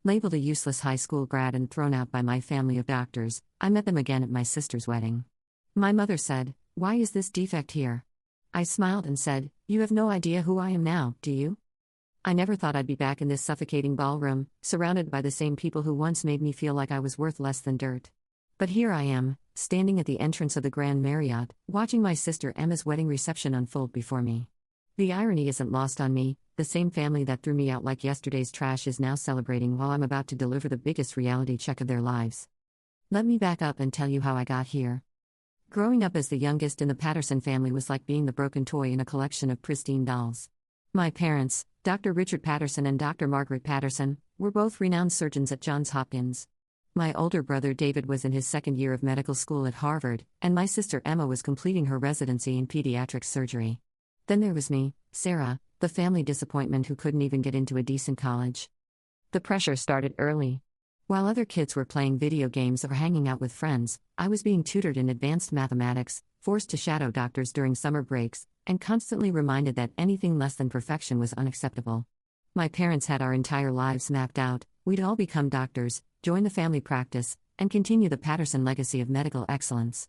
Labeled a useless high school grad and thrown out by my family of doctors, I met them again at my sister's wedding. My mother said, "Why is this defect here?" I smiled and said, "You have no idea who I am now, do you?" I never thought I'd be back in this suffocating ballroom, surrounded by the same people who once made me feel like I was worth less than dirt. But here I am, standing at the entrance of the Grand Marriott, watching my sister Emma's wedding reception unfold before me. The irony isn't lost on me. The same family that threw me out like yesterday's trash is now celebrating while I'm about to deliver the biggest reality check of their lives. Let me back up and tell you how I got here. Growing up as the youngest in the Patterson family was like being the broken toy in a collection of pristine dolls. My parents, Dr. Richard Patterson and Dr. Margaret Patterson, were both renowned surgeons at Johns Hopkins. My older brother David was in his second year of medical school at Harvard, and my sister Emma was completing her residency in pediatric surgery. Then there was me, Sarah, the family disappointment who couldn't even get into a decent college. The pressure started early. While other kids were playing video games or hanging out with friends, I was being tutored in advanced mathematics, forced to shadow doctors during summer breaks, and constantly reminded that anything less than perfection was unacceptable. My parents had our entire lives mapped out. We'd all become doctors, join the family practice, and continue the Patterson legacy of medical excellence.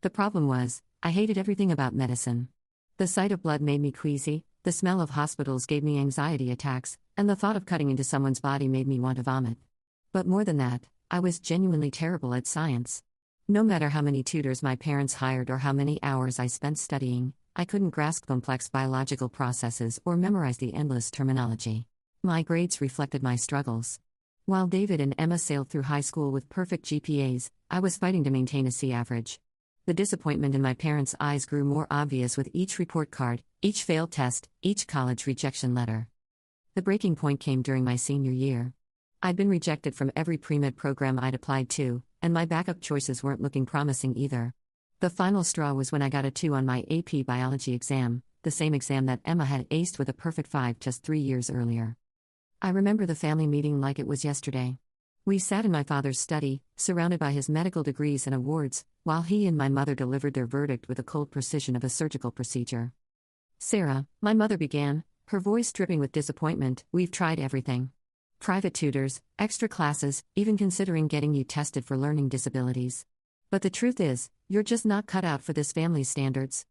The problem was, I hated everything about medicine. The sight of blood made me queasy, the smell of hospitals gave me anxiety attacks, and the thought of cutting into someone's body made me want to vomit. But more than that, I was genuinely terrible at science. No matter how many tutors my parents hired or how many hours I spent studying, I couldn't grasp complex biological processes or memorize the endless terminology. My grades reflected my struggles. While David and Emma sailed through high school with perfect GPAs, I was fighting to maintain a C average. The disappointment in my parents' eyes grew more obvious with each report card, each failed test, each college rejection letter. The breaking point came during my senior year. I'd been rejected from every pre-med program I'd applied to, and my backup choices weren't looking promising either. The final straw was when I got a 2 on my AP biology exam, the same exam that Emma had aced with a perfect 5 just 3 years earlier. I remember the family meeting like it was yesterday. We sat in my father's study, surrounded by his medical degrees and awards, while he and my mother delivered their verdict with the cold precision of a surgical procedure. "Sarah," my mother began, her voice dripping with disappointment, "we've tried everything. Private tutors, extra classes, even considering getting you tested for learning disabilities. But the truth is, you're just not cut out for this family's standards."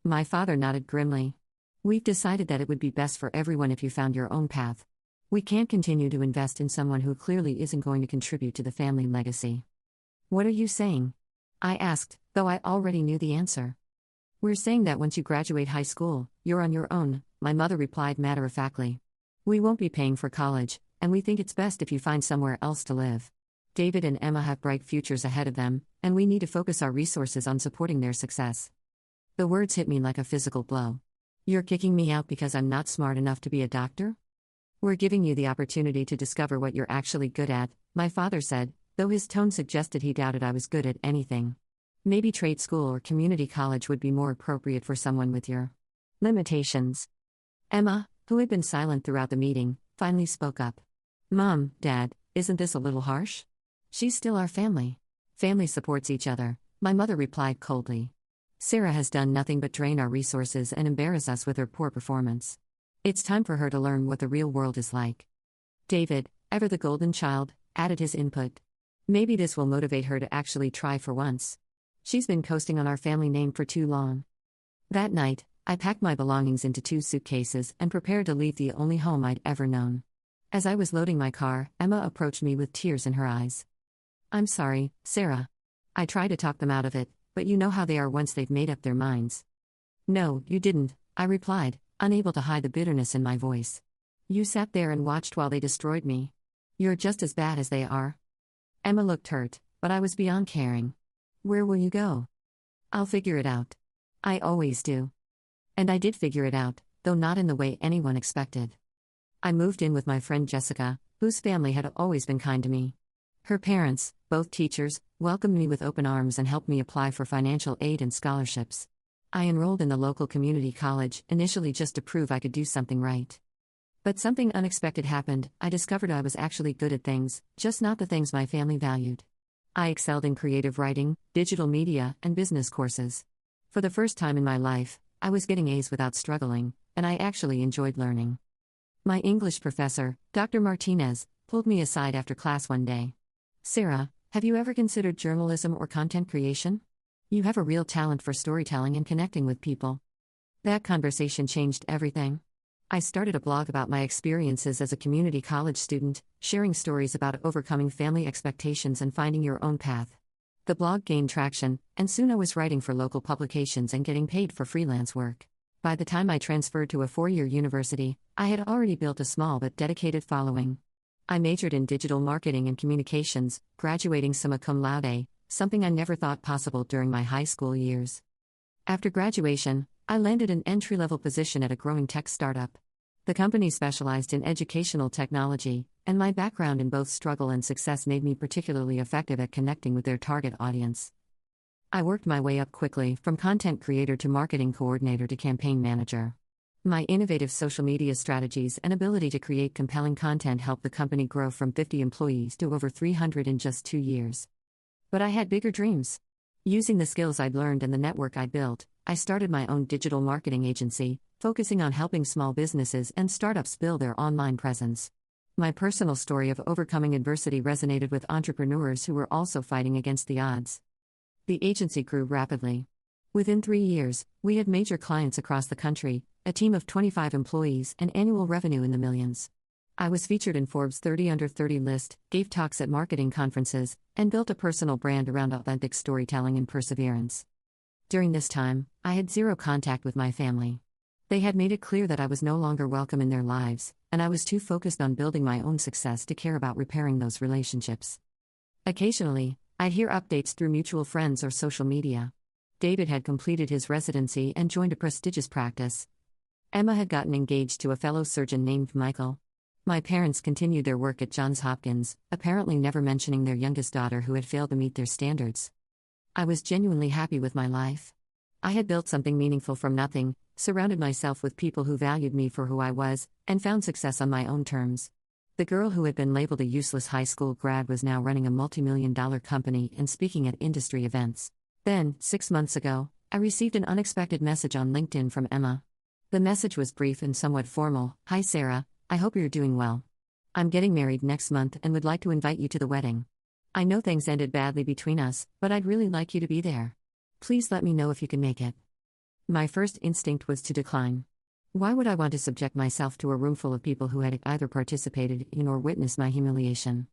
My father nodded grimly. "We've decided that it would be best for everyone if you found your own path. We can't continue to invest in someone who clearly isn't going to contribute to the family legacy." "What are you saying?" I asked, though I already knew the answer. "We're saying that once you graduate high school, you're on your own," my mother replied matter-of-factly. "We won't be paying for college, and we think it's best if you find somewhere else to live. David and Emma have bright futures ahead of them, and we need to focus our resources on supporting their success." The words hit me like a physical blow. "You're kicking me out because I'm not smart enough to be a doctor?" "We're giving you the opportunity to discover what you're actually good at," my father said, though his tone suggested he doubted I was good at anything. "Maybe trade school or community college would be more appropriate for someone with your limitations." Emma, who had been silent throughout the meeting, finally spoke up. "Mom, Dad, isn't this a little harsh? She's still our family. Family supports each other," my mother replied coldly. "Sarah has done nothing but drain our resources and embarrass us with her poor performance. It's time for her to learn what the real world is like." David, ever the golden child, added his input. "Maybe this will motivate her to actually try for once. She's been coasting on our family name for too long." That night, I packed my belongings into 2 suitcases and prepared to leave the only home I'd ever known. As I was loading my car, Emma approached me with tears in her eyes. "I'm sorry, Sarah. I tried to talk them out of it, but you know how they are once they've made up their minds." "No, you didn't," I replied, unable to hide the bitterness in my voice. "You sat there and watched while they destroyed me. You're just as bad as they are." Emma looked hurt, but I was beyond caring. "Where will you go?" "I'll figure it out. I always do." And I did figure it out, though not in the way anyone expected. I moved in with my friend Jessica, whose family had always been kind to me. Her parents, both teachers, welcomed me with open arms and helped me apply for financial aid and scholarships. I enrolled in the local community college, initially just to prove I could do something right. But something unexpected happened. I discovered I was actually good at things, just not the things my family valued. I excelled in creative writing, digital media, and business courses. For the first time in my life, I was getting A's without struggling, and I actually enjoyed learning. My English professor, Dr. Martinez, pulled me aside after class one day. "Sarah, have you ever considered journalism or content creation? You have a real talent for storytelling and connecting with people." That conversation changed everything. I started a blog about my experiences as a community college student, sharing stories about overcoming family expectations and finding your own path. The blog gained traction, and soon I was writing for local publications and getting paid for freelance work. By the time I transferred to a 4-year university, I had already built a small but dedicated following. I majored in digital marketing and communications, graduating summa cum laude, something I never thought possible during my high school years. After graduation, I landed an entry-level position at a growing tech startup. The company specialized in educational technology, and my background in both struggle and success made me particularly effective at connecting with their target audience. I worked my way up quickly, from content creator to marketing coordinator to campaign manager. My innovative social media strategies and ability to create compelling content helped the company grow from 50 employees to over 300 in just 2 years. But I had bigger dreams. Using the skills I'd learned and the network I'd built, I started my own digital marketing agency, focusing on helping small businesses and startups build their online presence. My personal story of overcoming adversity resonated with entrepreneurs who were also fighting against the odds. The agency grew rapidly. Within 3 years, we had major clients across the country, a team of 25 employees, and annual revenue in the millions. I was featured in Forbes 30 Under 30 list, gave talks at marketing conferences, and built a personal brand around authentic storytelling and perseverance. During this time, I had zero contact with my family. They had made it clear that I was no longer welcome in their lives, and I was too focused on building my own success to care about repairing those relationships. Occasionally, I'd hear updates through mutual friends or social media. David had completed his residency and joined a prestigious practice. Emma had gotten engaged to a fellow surgeon named Michael. My parents continued their work at Johns Hopkins, apparently never mentioning their youngest daughter who had failed to meet their standards. I was genuinely happy with my life. I had built something meaningful from nothing, surrounded myself with people who valued me for who I was, and found success on my own terms. The girl who had been labeled a useless high school grad was now running a multi-million-dollar company and speaking at industry events. Then, 6 months ago, I received an unexpected message on LinkedIn from Emma. The message was brief and somewhat formal. "Hi Sarah, I hope you're doing well. I'm getting married next month and would like to invite you to the wedding. I know things ended badly between us, but I'd really like you to be there. Please let me know if you can make it." My first instinct was to decline. Why would I want to subject myself to a room full of people who had either participated in or witnessed my humiliation?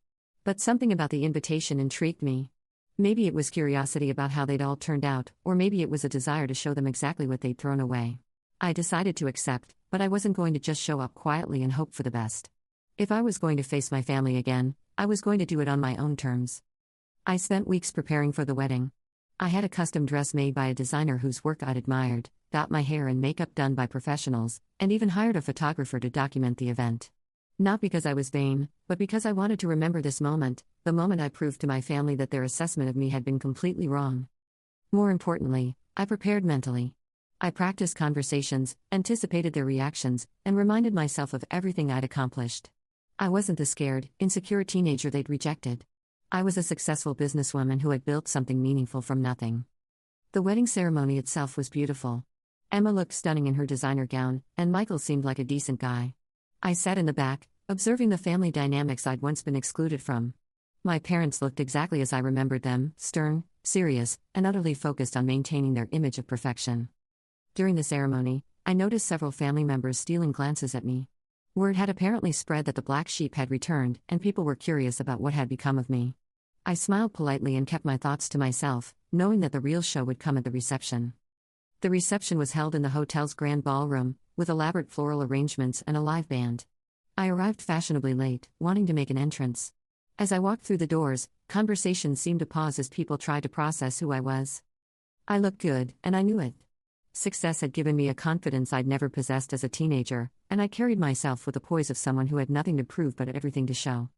But something about the invitation intrigued me. Maybe it was curiosity about how they'd all turned out, or maybe it was a desire to show them exactly what they'd thrown away. I decided to accept, but I wasn't going to just show up quietly and hope for the best. If I was going to face my family again, I was going to do it on my own terms. I spent weeks preparing for the wedding. I had a custom dress made by a designer whose work I'd admired, got my hair and makeup done by professionals, and even hired a photographer to document the event. Not because I was vain, but because I wanted to remember this moment, the moment I proved to my family that their assessment of me had been completely wrong. More importantly, I prepared mentally. I practiced conversations, anticipated their reactions, and reminded myself of everything I'd accomplished. I wasn't the scared, insecure teenager they'd rejected. I was a successful businesswoman who had built something meaningful from nothing. The wedding ceremony itself was beautiful. Emma looked stunning in her designer gown, and Michael seemed like a decent guy. I sat in the back, observing the family dynamics I'd once been excluded from. My parents looked exactly as I remembered them, stern, serious, and utterly focused on maintaining their image of perfection. During the ceremony, I noticed several family members stealing glances at me. Word had apparently spread that the black sheep had returned, and people were curious about what had become of me. I smiled politely and kept my thoughts to myself, knowing that the real show would come at the reception. The reception was held in the hotel's grand ballroom, with elaborate floral arrangements and a live band. I arrived fashionably late, wanting to make an entrance. As I walked through the doors, conversations seemed to pause as people tried to process who I was. I looked good, and I knew it. Success had given me a confidence I'd never possessed as a teenager, and I carried myself with the poise of someone who had nothing to prove but everything to show.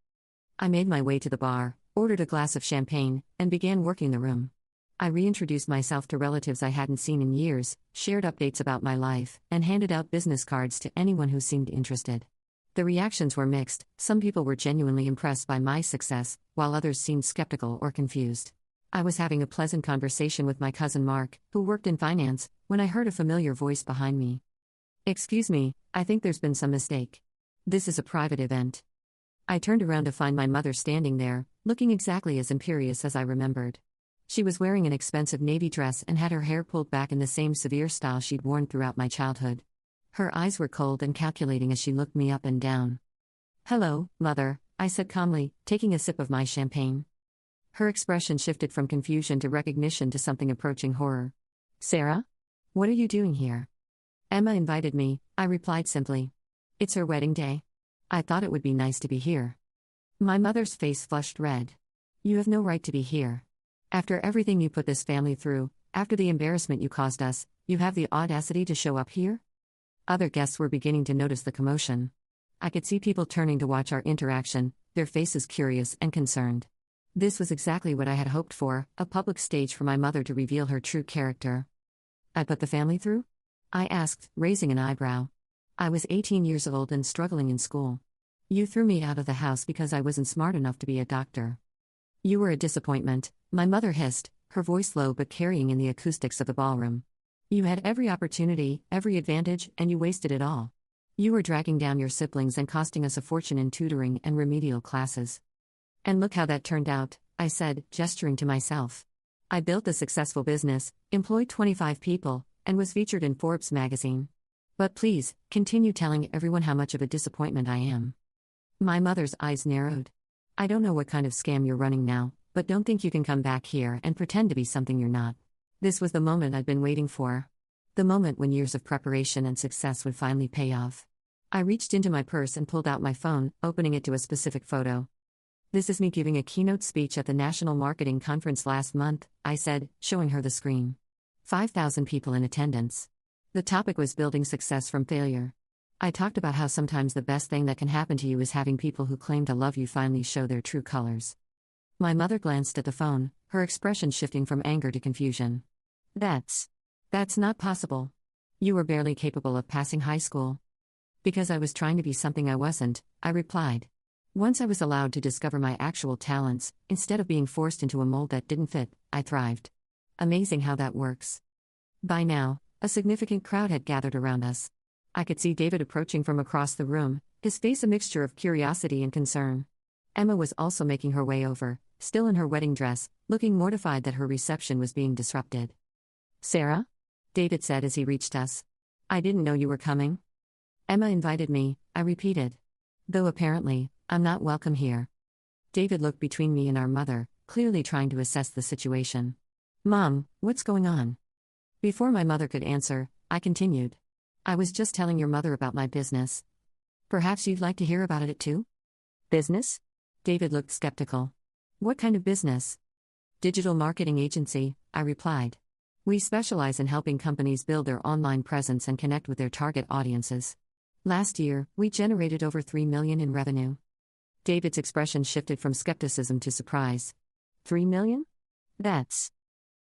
I made my way to the bar, ordered a glass of champagne, and began working the room. I reintroduced myself to relatives I hadn't seen in years, shared updates about my life, and handed out business cards to anyone who seemed interested. The reactions were mixed. Some people were genuinely impressed by my success, while others seemed skeptical or confused. I was having a pleasant conversation with my cousin Mark, who worked in finance, when I heard a familiar voice behind me. "Excuse me, I think there's been some mistake. This is a private event." I turned around to find my mother standing there, looking exactly as imperious as I remembered. She was wearing an expensive navy dress and had her hair pulled back in the same severe style she'd worn throughout my childhood. Her eyes were cold and calculating as she looked me up and down. "Hello, Mother," I said calmly, taking a sip of my champagne. Her expression shifted from confusion to recognition to something approaching horror. "Sarah? What are you doing here?" "Emma invited me," I replied simply. "It's her wedding day. I thought it would be nice to be here." My mother's face flushed red. "You have no right to be here. After everything you put this family through, after the embarrassment you caused us, you have the audacity to show up here?" Other guests were beginning to notice the commotion. I could see people turning to watch our interaction, their faces curious and concerned. This was exactly what I had hoped for, a public stage for my mother to reveal her true character. "I put the family through?" I asked, raising an eyebrow. I was 18 years old and struggling in school. "You threw me out of the house because I wasn't smart enough to be a doctor." "You were a disappointment," my mother hissed, her voice low but carrying in the acoustics of the ballroom. "You had every opportunity, every advantage, and you wasted it all. You were dragging down your siblings and costing us a fortune in tutoring and remedial classes." "And look how that turned out," I said, gesturing to myself. "I built a successful business, employed 25 people, and was featured in Forbes magazine. But please, continue telling everyone how much of a disappointment I am." My mother's eyes narrowed. "I don't know what kind of scam you're running now, but don't think you can come back here and pretend to be something you're not." This was the moment I'd been waiting for. The moment when years of preparation and success would finally pay off. I reached into my purse and pulled out my phone, opening it to a specific photo. "This is me giving a keynote speech at the National Marketing Conference last month," I said, showing her the screen. 5,000 people in attendance. The topic was building success from failure. I talked about how sometimes the best thing that can happen to you is having people who claim to love you finally show their true colors. My mother glanced at the phone, her expression shifting from anger to confusion. That's not possible. You were barely capable of passing high school." "Because I was trying to be something I wasn't," I replied. "Once I was allowed to discover my actual talents, instead of being forced into a mold that didn't fit, I thrived." Amazing how that works. By now, a significant crowd had gathered around us. I could see David approaching from across the room, his face a mixture of curiosity and concern. Emma was also making her way over, still in her wedding dress, looking mortified that her reception was being disrupted. "Sarah?" David said as he reached us. "I didn't know you were coming." "Emma invited me," I repeated. "Though apparently, I'm not welcome here." David looked between me and our mother, clearly trying to assess the situation. "Mom, what's going on?" Before my mother could answer, I continued. "I was just telling your mother about my business. Perhaps you'd like to hear about it too?" "Business?" David looked skeptical. "What kind of business?" "Digital marketing agency," I replied. "We specialize in helping companies build their online presence and connect with their target audiences. Last year, we generated over $3 million in revenue." David's expression shifted from skepticism to surprise. $3 million? That's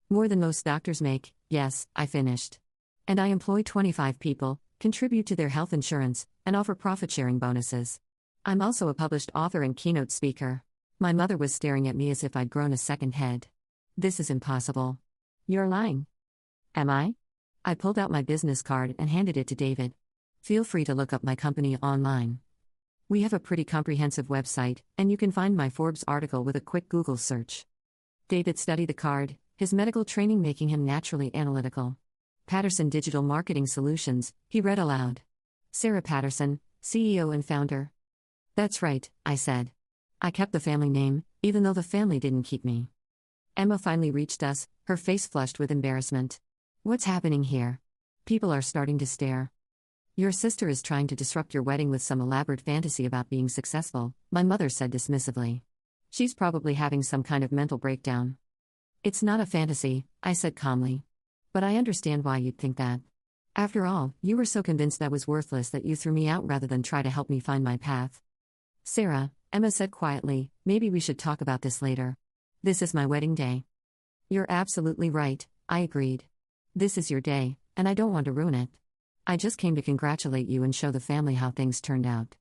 more than most doctors make. "Yes," I finished. "And I employ 25 people, contribute to their health insurance, and offer profit-sharing bonuses. I'm also a published author and keynote speaker." My mother was staring at me as if I'd grown a second head. "This is impossible." "You're lying." "Am I?" I pulled out my business card and handed it to David. "Feel free to look up my company online. We have a pretty comprehensive website, and you can find my Forbes article with a quick Google search." David studied the card, his medical training making him naturally analytical. "Patterson Digital Marketing Solutions," he read aloud. "Sarah Patterson, CEO and founder." "That's right," I said. I kept the family name, even though the family didn't keep me. Emma finally reached us, her face flushed with embarrassment. "What's happening here?" "People are starting to stare." "Your sister is trying to disrupt your wedding with some elaborate fantasy about being successful," my mother said dismissively. "She's probably having some kind of mental breakdown." "It's not a fantasy," I said calmly. "But I understand why you'd think that. After all, you were so convinced I was worthless that you threw me out rather than try to help me find my path." "Sarah," Emma said quietly, "maybe we should talk about this later. This is my wedding day." "You're absolutely right," I agreed. "This is your day, and I don't want to ruin it. I just came to congratulate you and show the family how things turned out."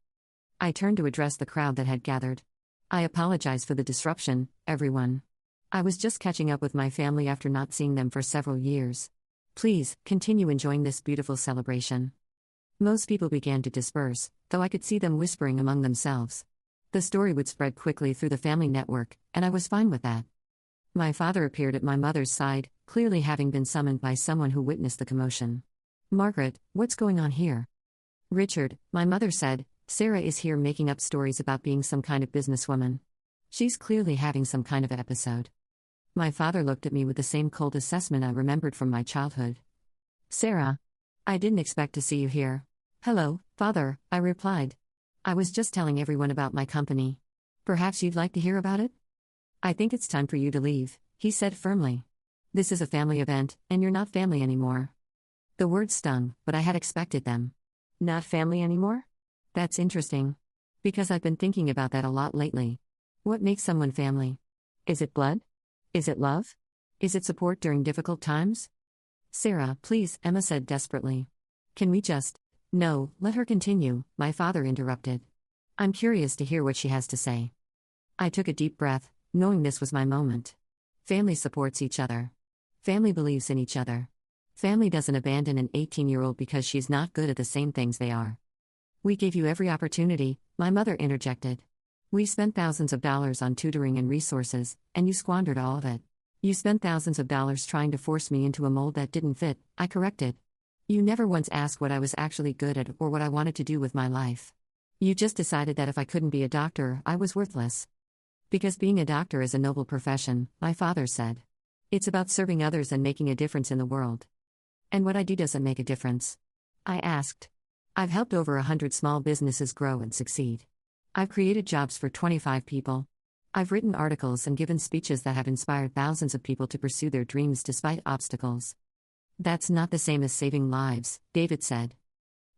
I turned to address the crowd that had gathered. "I apologize for the disruption, everyone. I was just catching up with my family after not seeing them for several years. Please, continue enjoying this beautiful celebration." Most people began to disperse, though I could see them whispering among themselves. The story would spread quickly through the family network, and I was fine with that. My father appeared at my mother's side, clearly having been summoned by someone who witnessed the commotion. "Margaret, what's going on here?" "Richard," my mother said, "Sarah is here making up stories about being some kind of businesswoman. She's clearly having some kind of episode." My father looked at me with the same cold assessment I remembered from my childhood. "Sarah, I didn't expect to see you here." "Hello, Father," I replied. "I was just telling everyone about my company. Perhaps you'd like to hear about it?" "I think it's time for you to leave," he said firmly. "This is a family event, and you're not family anymore." The words stung, but I had expected them. Not family anymore? That's interesting. Because I've been thinking about that a lot lately. What makes someone family? Is it blood? Is it love? Is it support during difficult times? "Sarah, please," Emma said desperately. "Can we just—" "No, let her continue," my father interrupted. "I'm curious to hear what she has to say." I took a deep breath, knowing this was my moment. Family supports each other. Family believes in each other. Family doesn't abandon an 18-year-old because she's not good at the same things they are. "We gave you every opportunity," my mother interjected. "We spent thousands of dollars on tutoring and resources, and you squandered all of it. You spent thousands of dollars trying to force me into a mold that didn't fit," I corrected. "You never once asked what I was actually good at or what I wanted to do with my life. You just decided that if I couldn't be a doctor, I was worthless." "Because being a doctor is a noble profession," my father said. "It's about serving others and making a difference in the world." "And what I do doesn't make a difference?" I asked. "I've helped over 100 small businesses grow and succeed. I've created jobs for 25 people. I've written articles and given speeches that have inspired thousands of people to pursue their dreams despite obstacles." "That's not the same as saving lives," David said.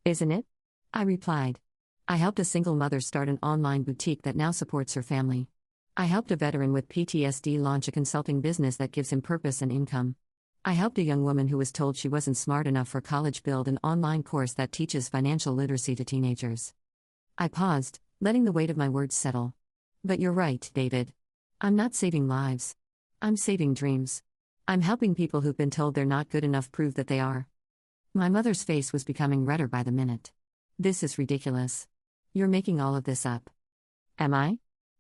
"Isn't it?" I replied. "I helped a single mother start an online boutique that now supports her family. I helped a veteran with PTSD launch a consulting business that gives him purpose and income. I helped a young woman who was told she wasn't smart enough for college build an online course that teaches financial literacy to teenagers." I paused, letting the weight of my words settle. "But you're right, David. I'm not saving lives. I'm saving dreams. I'm helping people who've been told they're not good enough prove that they are." My mother's face was becoming redder by the minute. "This is ridiculous. You're making all of this up." "Am I?"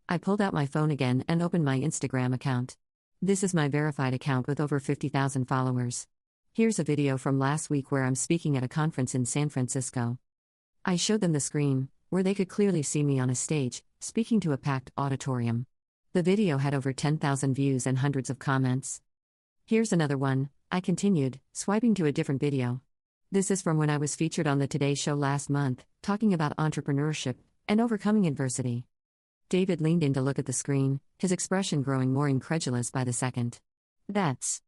I pulled out my phone again and opened my Instagram account. This is my verified account with over 50,000 followers. Here's a video from last week where I'm speaking at a conference in San Francisco. I showed them the screen, where they could clearly see me on a stage, speaking to a packed auditorium. The video had over 10,000 views and hundreds of comments. "Here's another one," I continued, swiping to a different video. "This is from when I was featured on the Today Show last month, talking about entrepreneurship and overcoming adversity." David leaned in to look at the screen, his expression growing more incredulous by the second. That's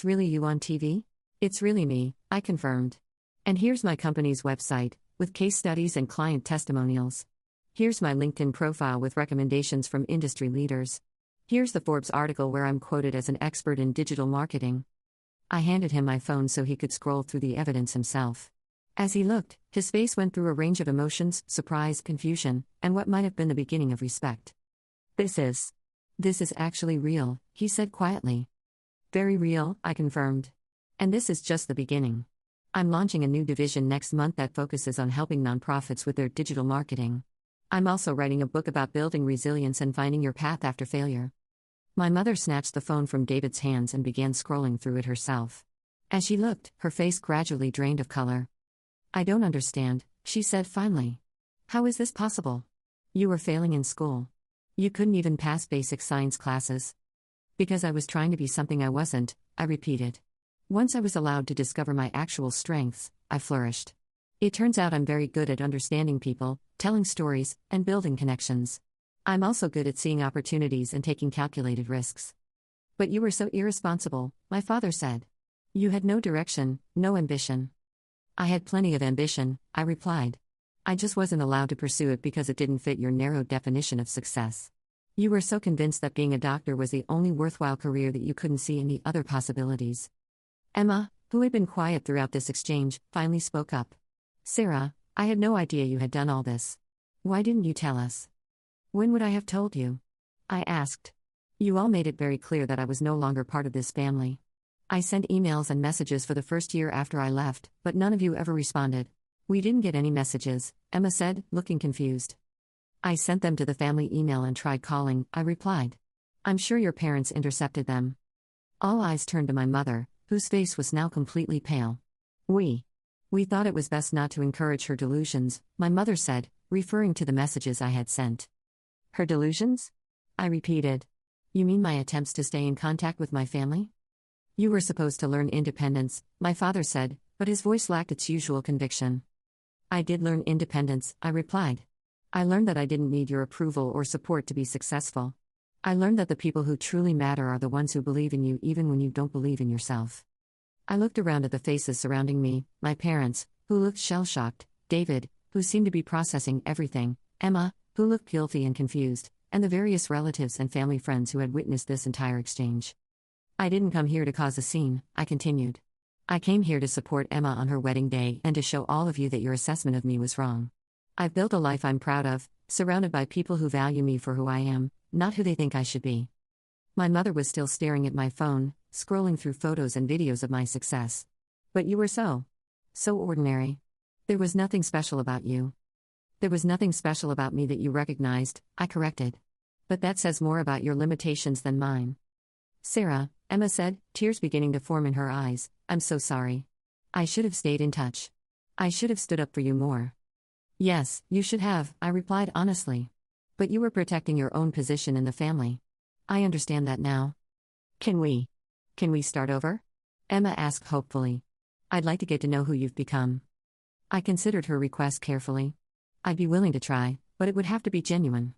really you on TV?" "It's really me," I confirmed. "And here's my company's website, with case studies and client testimonials. Here's my LinkedIn profile with recommendations from industry leaders. Here's the Forbes article where I'm quoted as an expert in digital marketing." I handed him my phone so he could scroll through the evidence himself. As he looked, his face went through a range of emotions: surprise, confusion, and what might have been the beginning of respect. This is actually real," he said quietly. "Very real," I confirmed. "And this is just the beginning. I'm launching a new division next month that focuses on helping nonprofits with their digital marketing. I'm also writing a book about building resilience and finding your path after failure." My mother snatched the phone from David's hands and began scrolling through it herself. As she looked, her face gradually drained of color. "I don't understand," she said finally. "How is this possible? You were failing in school. You couldn't even pass basic science classes." "Because I was trying to be something I wasn't," I repeated. "Once I was allowed to discover my actual strengths, I flourished. It turns out I'm very good at understanding people, telling stories, and building connections. I'm also good at seeing opportunities and taking calculated risks." "But you were so irresponsible," my father said. "You had no direction, no ambition." "I had plenty of ambition," I replied. "I just wasn't allowed to pursue it because it didn't fit your narrow definition of success. You were so convinced that being a doctor was the only worthwhile career that you couldn't see any other possibilities." Emma, who had been quiet throughout this exchange, finally spoke up. "Sarah, I had no idea you had done all this. Why didn't you tell us?" "When would I have told you?" I asked. "You all made it very clear that I was no longer part of this family. I sent emails and messages for the first year after I left, but none of you ever responded." "We didn't get any messages," Emma said, looking confused. I sent them to the family email and tried calling, I replied. I'm sure your parents intercepted them. All eyes turned to my mother, whose face was now completely pale. We thought it was best not to encourage her delusions, my mother said, referring to the messages I had sent. Her delusions? I repeated. You mean my attempts to stay in contact with my family? You were supposed to learn independence, my father said, but his voice lacked its usual conviction. I did learn independence, I replied. I learned that I didn't need your approval or support to be successful. I learned that the people who truly matter are the ones who believe in you even when you don't believe in yourself. I looked around at the faces surrounding me, my parents, who looked shell-shocked, David, who seemed to be processing everything, Emma, who looked guilty and confused, and the various relatives and family friends who had witnessed this entire exchange. I didn't come here to cause a scene, I continued. I came here to support Emma on her wedding day and to show all of you that your assessment of me was wrong. I've built a life I'm proud of, surrounded by people who value me for who I am, not who they think I should be. My mother was still staring at my phone, scrolling through photos and videos of my success. But you were so ordinary. There was nothing special about you. There was nothing special about me that you recognized, I corrected. But that says more about your limitations than mine. Sarah, Emma said, tears beginning to form in her eyes, I'm so sorry. I should have stayed in touch. I should have stood up for you more. Yes, you should have, I replied honestly. But you were protecting your own position in the family. I understand that now. Can we start over? Emma asked hopefully. I'd like to get to know who you've become. I considered her request carefully. I'd be willing to try, but it would have to be genuine.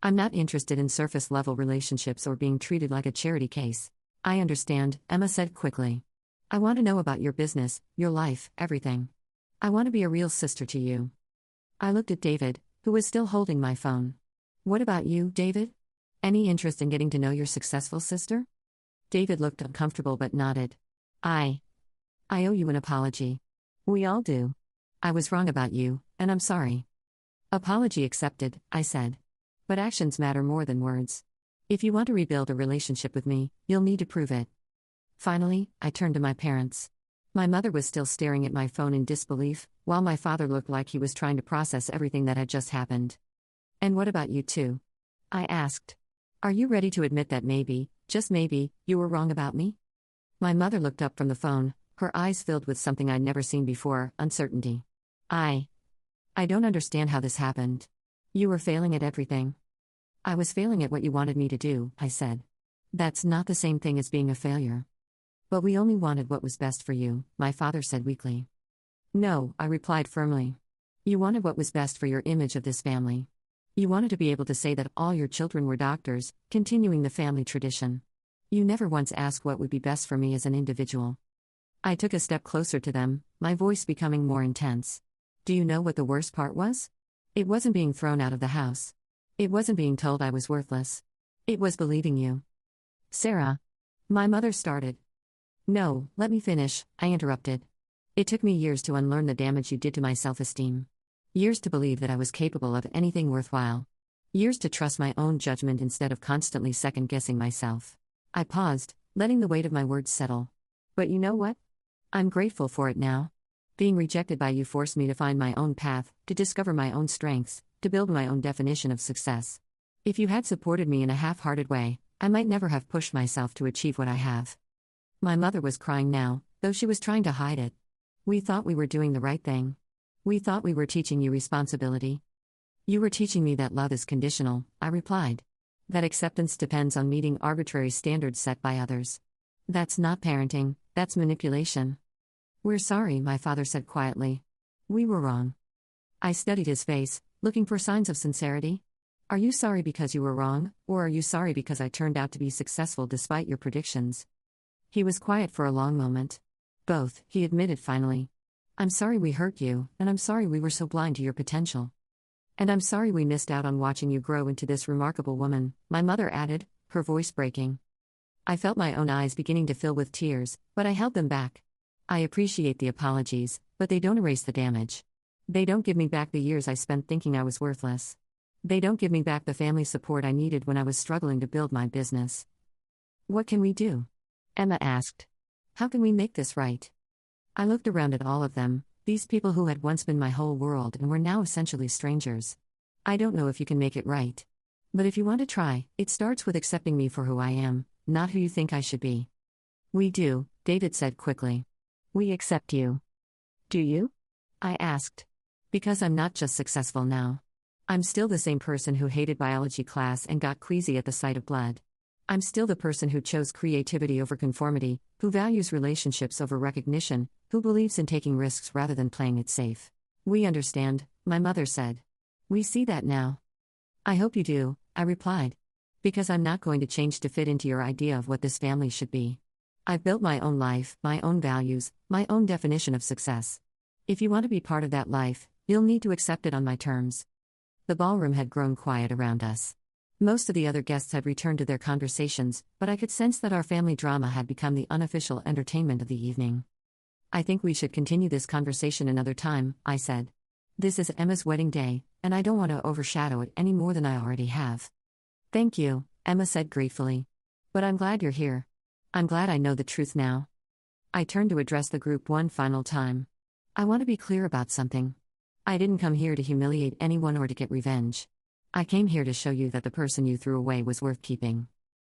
I'm not interested in surface-level relationships or being treated like a charity case. I understand, Emma said quickly. I want to know about your business, your life, everything. I want to be a real sister to you. I looked at David, who was still holding my phone. What about you, David? Any interest in getting to know your successful sister? David looked uncomfortable but nodded. I owe you an apology. We all do. I was wrong about you, and I'm sorry. Apology accepted, I said. But actions matter more than words. If you want to rebuild a relationship with me, you'll need to prove it. Finally, I turned to my parents. My mother was still staring at my phone in disbelief, while my father looked like he was trying to process everything that had just happened. And what about you two? I asked. Are you ready to admit that maybe, just maybe, you were wrong about me? My mother looked up from the phone, her eyes filled with something I'd never seen before, uncertainty. I don't understand how this happened. You were failing at everything. I was failing at what you wanted me to do, I said. That's not the same thing as being a failure. But we only wanted what was best for you, my father said weakly. No, I replied firmly. You wanted what was best for your image of this family. You wanted to be able to say that all your children were doctors, continuing the family tradition. You never once asked what would be best for me as an individual. I took a step closer to them, my voice becoming more intense. Do you know what the worst part was? It wasn't being thrown out of the house. It wasn't being told I was worthless. It was believing you. Sarah. My mother started. No, let me finish, I interrupted. It took me years to unlearn the damage you did to my self-esteem. Years to believe that I was capable of anything worthwhile. Years to trust my own judgment instead of constantly second-guessing myself. I paused, letting the weight of my words settle. But you know what? I'm grateful for it now. Being rejected by you forced me to find my own path, to discover my own strengths, to build my own definition of success. If you had supported me in a half-hearted way, I might never have pushed myself to achieve what I have. My mother was crying now, though she was trying to hide it. We thought we were doing the right thing. We thought we were teaching you responsibility. You were teaching me that love is conditional, I replied. That acceptance depends on meeting arbitrary standards set by others. That's not parenting, that's manipulation. We're sorry, my father said quietly. We were wrong. I studied his face, looking for signs of sincerity. Are you sorry because you were wrong, or are you sorry because I turned out to be successful despite your predictions? He was quiet for a long moment. Both, he admitted finally. I'm sorry we hurt you, and I'm sorry we were so blind to your potential. And I'm sorry we missed out on watching you grow into this remarkable woman, my mother added, her voice breaking. I felt my own eyes beginning to fill with tears, but I held them back. I appreciate the apologies, but they don't erase the damage. They don't give me back the years I spent thinking I was worthless. They don't give me back the family support I needed when I was struggling to build my business. What can we do? Emma asked. How can we make this right? I looked around at all of them, these people who had once been my whole world and were now essentially strangers. I don't know if you can make it right. But if you want to try, it starts with accepting me for who I am, not who you think I should be. We do, David said quickly. We accept you. Do you? I asked. Because I'm not just successful now. I'm still the same person who hated biology class and got queasy at the sight of blood. I'm still the person who chose creativity over conformity, who values relationships over recognition, who believes in taking risks rather than playing it safe. We understand, my mother said. We see that now. I hope you do, I replied. Because I'm not going to change to fit into your idea of what this family should be. I've built my own life, my own values, my own definition of success. If you want to be part of that life, you'll need to accept it on my terms. The ballroom had grown quiet around us. Most of the other guests had returned to their conversations, but I could sense that our family drama had become the unofficial entertainment of the evening. I think we should continue this conversation another time, I said. This is Emma's wedding day, and I don't want to overshadow it any more than I already have. Thank you, Emma said gratefully. But I'm glad you're here. I'm glad I know the truth now. I turned to address the group one final time. I want to be clear about something. I didn't come here to humiliate anyone or to get revenge. I came here to show you that the person you threw away was worth keeping.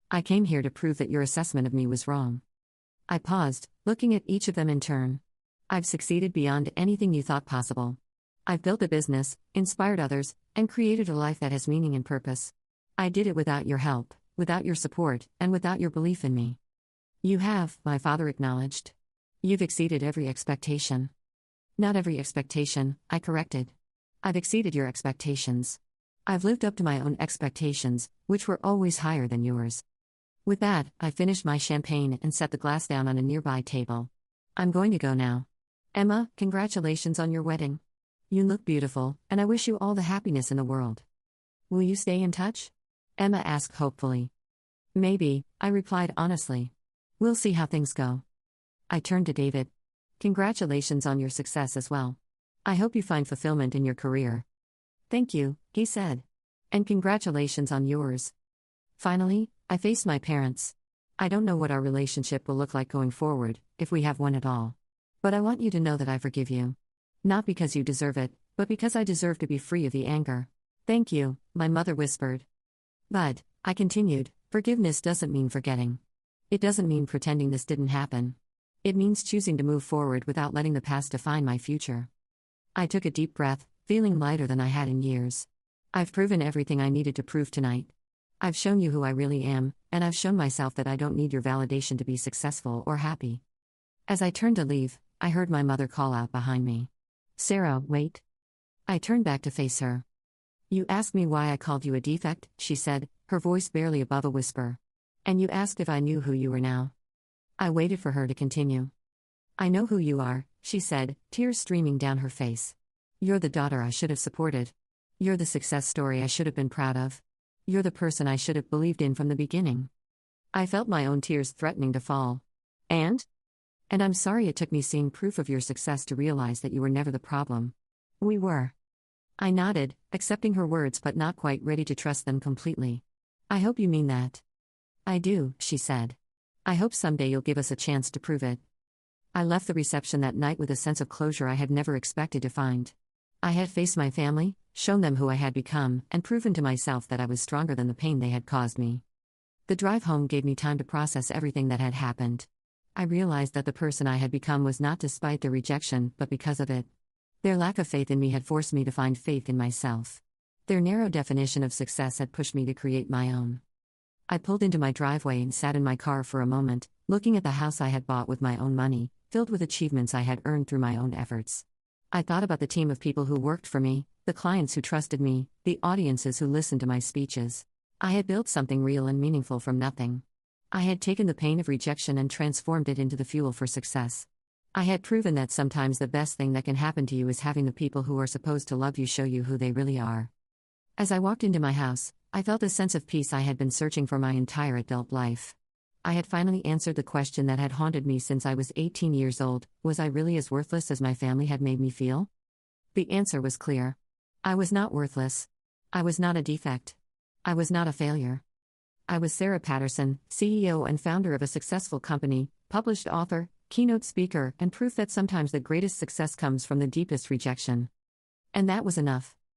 I came here to prove that your assessment of me was wrong. I paused, looking at each of them in turn. I've succeeded beyond anything you thought possible. I've built a business, inspired others, and created a life that has meaning and purpose. I did it without your help, without your support, and without your belief in me. You have, my father acknowledged. You've exceeded every expectation. Not every expectation, I corrected. I've exceeded your expectations. I've lived up to my own expectations, which were always higher than yours. With that, I finished my champagne and set the glass down on a nearby table. I'm going to go now. Emma, congratulations on your wedding. You look beautiful, and I wish you all the happiness in the world. Will you stay in touch? Emma asked hopefully. Maybe, I replied honestly. We'll see how things go. I turned to David. Congratulations on your success as well. I hope you find fulfillment in your career. Thank you, he said. And congratulations on yours. Finally, I faced my parents. I don't know what our relationship will look like going forward, if we have one at all. But I want you to know that I forgive you. Not because you deserve it, but because I deserve to be free of the anger. Thank you, my mother whispered. But, I continued, forgiveness doesn't mean forgetting. It doesn't mean pretending this didn't happen. It means choosing to move forward without letting the past define my future. I took a deep breath, feeling lighter than I had in years. I've proven everything I needed to prove tonight. I've shown you who I really am, and I've shown myself that I don't need your validation to be successful or happy. As I turned to leave, I heard my mother call out behind me. Sarah, wait. I turned back to face her. You asked me why I called you a defect, she said, her voice barely above a whisper. And you asked if I knew who you were now. I waited for her to continue. I know who you are, she said, tears streaming down her face. You're the daughter I should have supported. You're the success story I should have been proud of. You're the person I should have believed in from the beginning. I felt my own tears threatening to fall. And I'm sorry it took me seeing proof of your success to realize that you were never the problem. We were. I nodded, accepting her words but not quite ready to trust them completely. I hope you mean that. I do, she said. I hope someday you'll give us a chance to prove it. I left the reception that night with a sense of closure I had never expected to find. I had faced my family, shown them who I had become, and proven to myself that I was stronger than the pain they had caused me. The drive home gave me time to process everything that had happened. I realized that the person I had become was not despite their rejection, but because of it. Their lack of faith in me had forced me to find faith in myself. Their narrow definition of success had pushed me to create my own. I pulled into my driveway and sat in my car for a moment, looking at the house I had bought with my own money, filled with achievements I had earned through my own efforts. I thought about the team of people who worked for me, the clients who trusted me, the audiences who listened to my speeches. I had built something real and meaningful from nothing. I had taken the pain of rejection and transformed it into the fuel for success. I had proven that sometimes the best thing that can happen to you is having the people who are supposed to love you show you who they really are. As I walked into my house, I felt a sense of peace I had been searching for my entire adult life. I had finally answered the question that had haunted me since I was 18 years old: was I really as worthless as my family had made me feel? The answer was clear. I was not worthless. I was not a defect. I was not a failure. I was Sarah Patterson, CEO and founder of a successful company, published author, keynote speaker, and proof that sometimes the greatest success comes from the deepest rejection. And that was enough.